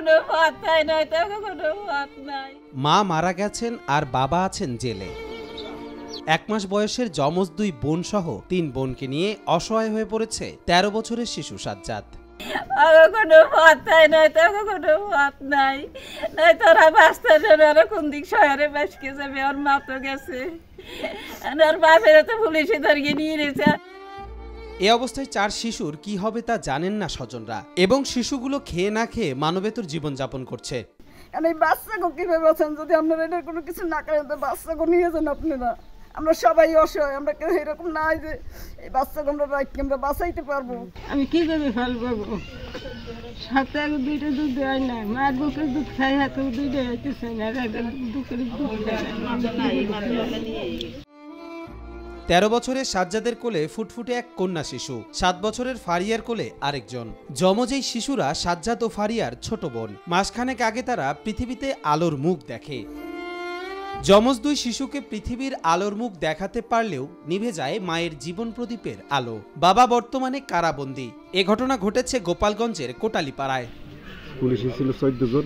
কোনো পথ নাই, তো কোনো পথ নাই। মা মারা গেছেন আর বাবা আছেন জেলে। 1 মাস বয়সের যমজ 2 বোন সহ 3 বোনকে নিয়ে অসহায় হয়ে পড়েছে 13 বছরের শিশু সাজ্জাদ। কোনো পথ নাই, তো কোনো পথ নাই, নাই তোরা বাঁচতে আর কোন দিক শহরে বাসকে যাবে। ওর মা তো গেছে, আর বাপেরা তো পুলিশে ধরিয়ে নিয়ে গেছে। এ অবস্থায় 4 শিশুর কি হবে তা জানেন না স্বজনরা, এবং শিশুগুলো খেয়ে না খেয়ে মানবেতর জীবনযাপন করছে। এই বাচ্চাকে কিভাবে বাঁচান? যদি আপনারা এটা কোনো কিছু না করেন তো বাচ্চাকে নিয়ে যান আপনারা। আমরা সবাই অসহায়, আমরা কেউ এরকম নাই যে এই বাচ্চাকে আমরা বাঁচাইতে পারবো। আমি কি করে ফেলবো? সাথে দুইটা দুধ দেয় না, মার বুকের দুধ খাই, হাতে দুইটা হইতেছে না, বুকের দুধ 13 বছরের সাজ্জাদের কোলে ফুটফুটে এক কন্যা শিশু, 7 বছরের ফারিয়ার কোলে আরেকজন। যমজ এই শিশুরা সাজ্জাদ ও ফারিয়ার ছোট বোন। মাসখানেক আগে তারা পৃথিবীতে আলোর মুখ দেখে। যমজ 2 শিশুকে পৃথিবীর আলোর মুখ দেখাতে পারলেও নিভে যায় মায়ের জীবন প্রদীপের আলো। বাবা বর্তমানে কারাবন্দী। এ ঘটনা ঘটেছে গোপালগঞ্জের কোটালীপাড়ায়। পুলিশ ছিল 14 জন,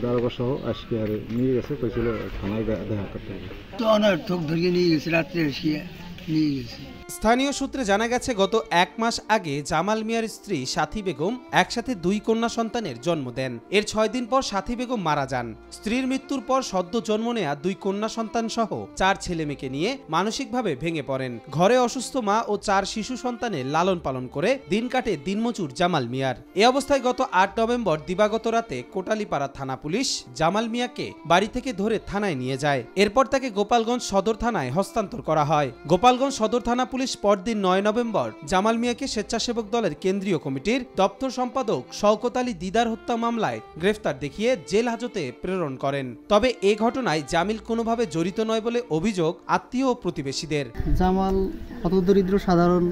দারোগা সহ আজকে আর নিয়ে গেছে, কইছিল থানায় দেখা করতে হবে। তো অনর্থক ধরিয়ে নিয়ে গেছে, রাত্রে এসে নিয়ে গেছে। স্থানীয় সূত্রে জানা গেছে গত 1 মাস আগে জামাল মিয়ার স্ত্রী সাথী বেগম একসাথে 2 কন্যা সন্তানের জন্ম দেন। এর 6 দিন পর সাথী বেগম মারা যান। স্ত্রীর মৃত্যুর পর সদ্য জন্ম নেয়া 2 কন্যা সন্তান সহ 4 ছেলেমেয়েকে নিয়ে মানসিকভাবে ভেঙে পড়েন। ঘরে অসুস্থ মা ও 4 শিশু সন্তানের লালন পালন করে দিন কাটে দিনমজুর জামাল মিয়ার। এ অবস্থায় গত 8 নভেম্বর দিবাগত রাতে কোটালীপাড়া থানা পুলিশ জামাল মিয়াকে বাড়ি থেকে ধরে থানায় নিয়ে যায়। এরপর তাকে গোপালগঞ্জ সদর থানায় হস্তান্তর করা হয়। গোপালগঞ্জ সদর থানা পুলিশ পরদিন 9 নভেম্বর জামাল মিয়াকে স্বেচ্ছাসেবক দলের কেন্দ্রীয় কমিটির দপ্তর সম্পাদক শওকত আলী দিদার হত্যা মামলায় গ্রেফতার দেখিয়ে জেল হাজতে প্রেরণ করেন। তবে এ ঘটনায় জামিল কোনোভাবে জড়িত নয় বলে অভিযোগ আত্মীয় ও প্রতিবেশীদের। জামাল হতদরিদ্র সাধারণ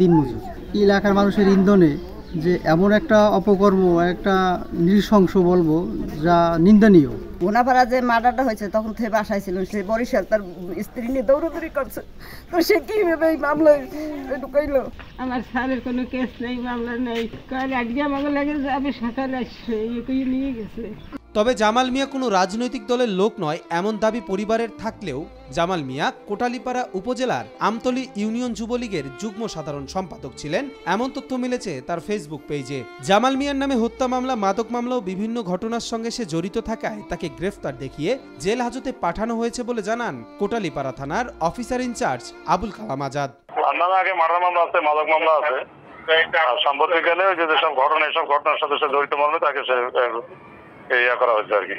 দিনমজুর। এলাকার মানুষের ইন্ধনে যে এমন একটা অপকর্ম, একটা নৃশংস বলবো, যা নিন্দনীয়। গোনাপাড়া যে মার্ডারটা হয়েছে তখন থেকে বাসায় ছিল, সে বরিশাল তার স্ত্রী নিয়ে দৌড়াদৌড়ি করছে, তো সে কিভাবে এই মামলায় ঢুকাইলো? আমার স্যারের কোনো কেস নেই, মামলা নেই, কাল আজকে আমাকে লাগে যাবে, সকালে আসছে, নিয়ে গেছে। তবে জামাল মিয়া কোনো রাজনৈতিক দলের লোক নয় এমন দাবি পরিবারের থাকলেও জামাল মিয়া কোটালীপাড়া উপজেলার আমতলী ইউনিয়ন যুবলীগের যুগ্ম সাধারণ সম্পাদক ছিলেন এমন তথ্য মিলেছে তার ফেসবুক পেজে। জামাল মিয়ার নামে হত্যা মামলা, মাদক মামলা ও বিভিন্ন ঘটনার সঙ্গে সে জড়িত থাকায় তাকে গ্রেফতার দেখিয়ে জেল হাজতে পাঠানো হয়েছে বলে জানান কোটালীপাড়া থানার অফিসার ইনচার্জ আবুল কালাম আজাদ। আগে মার্ডার মামলা আছে, মাদক মামলা আছে, সাম্প্রতিককালে যেসব ঘটনা, এসব ঘটনার সাথে জড়িত মর্মে তাকে করা হয়েছে আর কি।